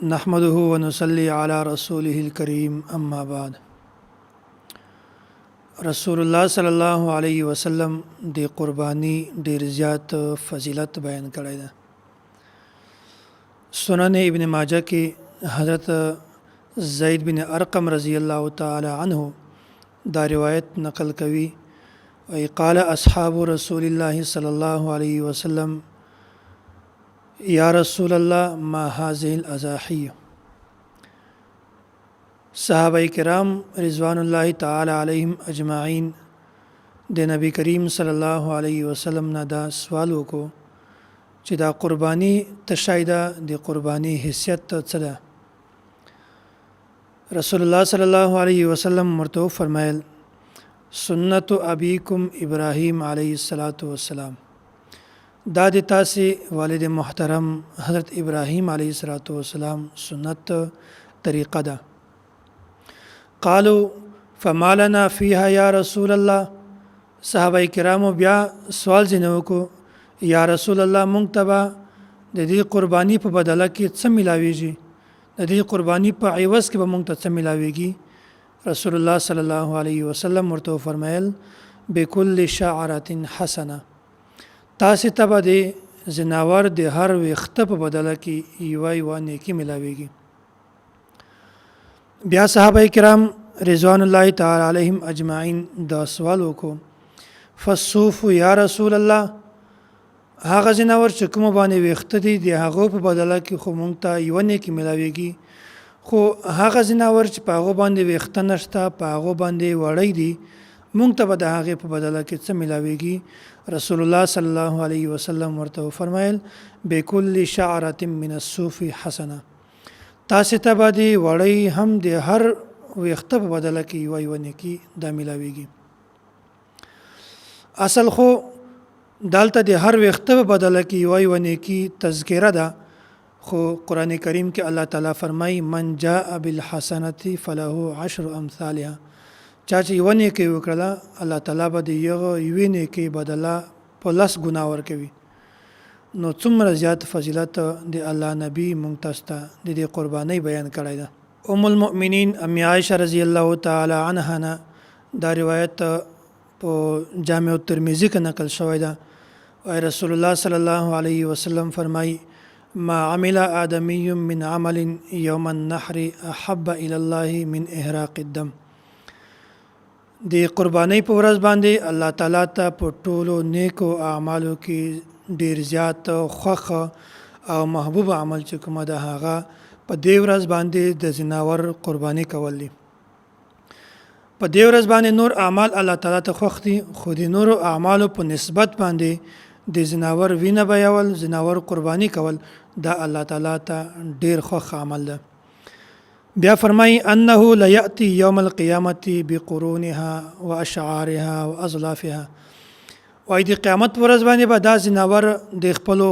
نحمده ونصلي على رسوله الكريم اما بعد. رسول الله صلی الله علیه وسلم د قربانی ډیر زیات فضیلت بیان کړی ده. سنن ابن ماجه کې حضرت زید بن ارقم رضی الله تعالی عنه دا روایت نقل کوي وی قال اصحاب رسول الله صلی الله علیه وسلم یا رسول الله ما هذه الاضاحی. صحابه کرام رضوان الله تعالی علیهم اجمعین د نبی کریم صلی الله علیه وسلم نه دا سوال وکړو چې دا قربانی تشایده د قربانی حیثیت څه ده. رسول الله صلی الله علیه وسلم مرته فرمایل سنت ابیکم ابراهیم علیه السلام، دا د تاسې والد محترم حضرت ابراهیم علیه السلام سنت طریقه ده. قالوا فما لنا فيها یا رسول الله. صحابه کرامو بیا سوال ځینې وکړو یا رسول الله مونږ ته به د دې قربانی په بدله کې څه ملاویږي، د دې قربانی په عوض کې به مونږ ته څه ملاویږي. رسول الله صلی الله علیه وسلم ورته فرمایل بكل شعرة حسنه، تاسې ته به د زناور د هر ویښته په بدله کې یوه نیکي ملاویږي. بیا صحابه کرام رضوان الله تعالی علیهم اجمعین دا سوال وکړو فالصوف یا رسول الله، هغه زناور چې کوم باندې ویښته دي د هغو په بدله کې خو مونږ ته یوه نیکي ملاویږي، خو هغه زناور چې په هغو باندې ویښته نشته، په هغو باندې وړی دي، مونږ ته به د هغې په بدله کې څه ملاویږي. رسول الله صلی الله علیه وسلم ورته فرمایل بكل شعرة من الصوف حسنه، تاسې ته به د وړی هم د هر ویښته په بدله کې یوه نیکي دا ملاویږي. اصل خو دلته د هر ویښته په بدله کې یوه نیکي تذکره ده، خو قرآن کریم کې الله تعالی فرمایي من جاء بالحسنة فله عشر امثالها، چا چې یوه نیکي وکړله الله تعالی به د یوې نیکۍ بدله په 10 ګناه ورکوي. نو څومره زیات فضیلت د الله نبی مونږ تاسو ته د دې قربانۍ بیان کړی ده. ام المؤمنین امی عایشه رضی الله تعالی عنها نه دا روایت په جامع الترمذی کې نقل شوی ده. او رسول الله صلی الله علیه وسلم فرمایي ما عمل آدمی من عمل یوم النحر احب الی الله من احراق الدم. د قربانۍ په ورځ باندې الله تعالی ته په ټولو نیکو اعمالو کې ډیر زیات خوښ او محبوب عمل چې کومه ده هغه په دې ورځ باندې د زناور قرباني کول دي. په دې ورځ باندې نور اعمال الله تعالی ته خوښ دي، خو د نورو اعمالو په نسبت باندې د زناور وینه بیول، زناور قرباني کول دا الله تعالی ته ډیر خوښ عمل ده. بیا فرمای انه لیاتی یوم القیامت بقرونها واشعارها واظلافها، وای د قیامت ورځ باندې به دا زناور د خپل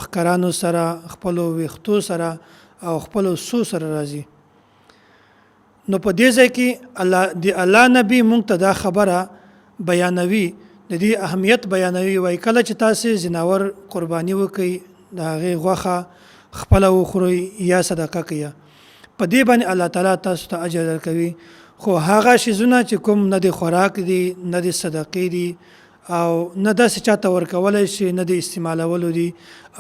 خکرانو سره، خپل ویختو سره او خپل سو سره راځي. نو په دې ځای کې الله نبی مونږ ته دا خبره بیانوي، د دې اهمیت بیانوي. وای کله چې تاسو زناور قرباني وکړئ د هغې غوښه خپله وخورئ یا صدقه کړئ، په دې باندې الله تعالی تاسو ته اجر درکوي. خو هغه شیزونه چې کوم نه د خوراک دي، نه د صدقې دي او نه داسې چاته ورکولی شي، نه د استعمالولو دي،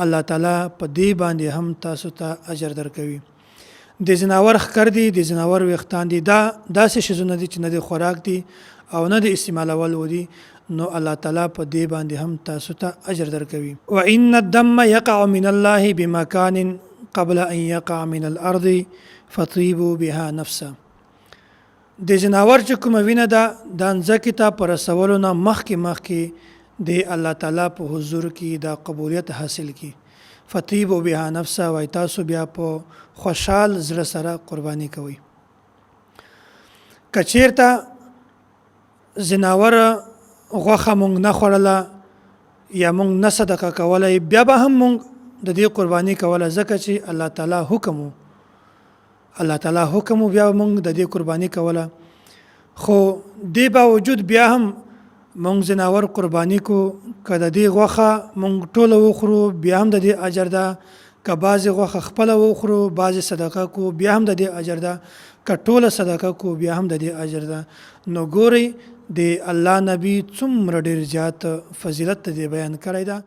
الله تعالی په دې باندې هم تاسو ته اجر درکوي. د زناور ښکر دي، د زناور ویښتان دي، دا داسې شیزونه دي چې نه د خوراک دي او نه د استعمالولو دي، نو الله تعالی په دې باندې هم تاسو ته اجر درکوي. وان الدم یقع من الله بمکان قبل ان یقع من الارض فطیبوا بها نفسا. د جناور چې کومه وینه ده د ځمکې ته په رسولو نه مخکې د الله تعالی په حضور کې دا قبولیت حاصل کی. فطیبوا بها نفسا، وای تاسو بیا په خوشحال زړه سره قرباني کوئ. که چیرته زناور غوښه مونږ نه خوړله یا مونږ نه صدقه کولی، بیا به هم مونږ د دې قرباني کوله، ځکه چې الله تعالی حکم بیا مونږ د دې قرباني کوله. خو دې باوجود بیا هم مونږ زناور قرباني کو، که د دې غوښه مونږ ټوله وخورو بیا هم د دې اجر ده، که بعضې غوښه خپله وخورو بعضې صدقه کو بیا هم د دې اجر ده که ټوله صدقه کو بیا هم د دې اجر ده نو ګورئ د الله نبی څومره ډېر زیات فضیلت د دې بیان کړی ده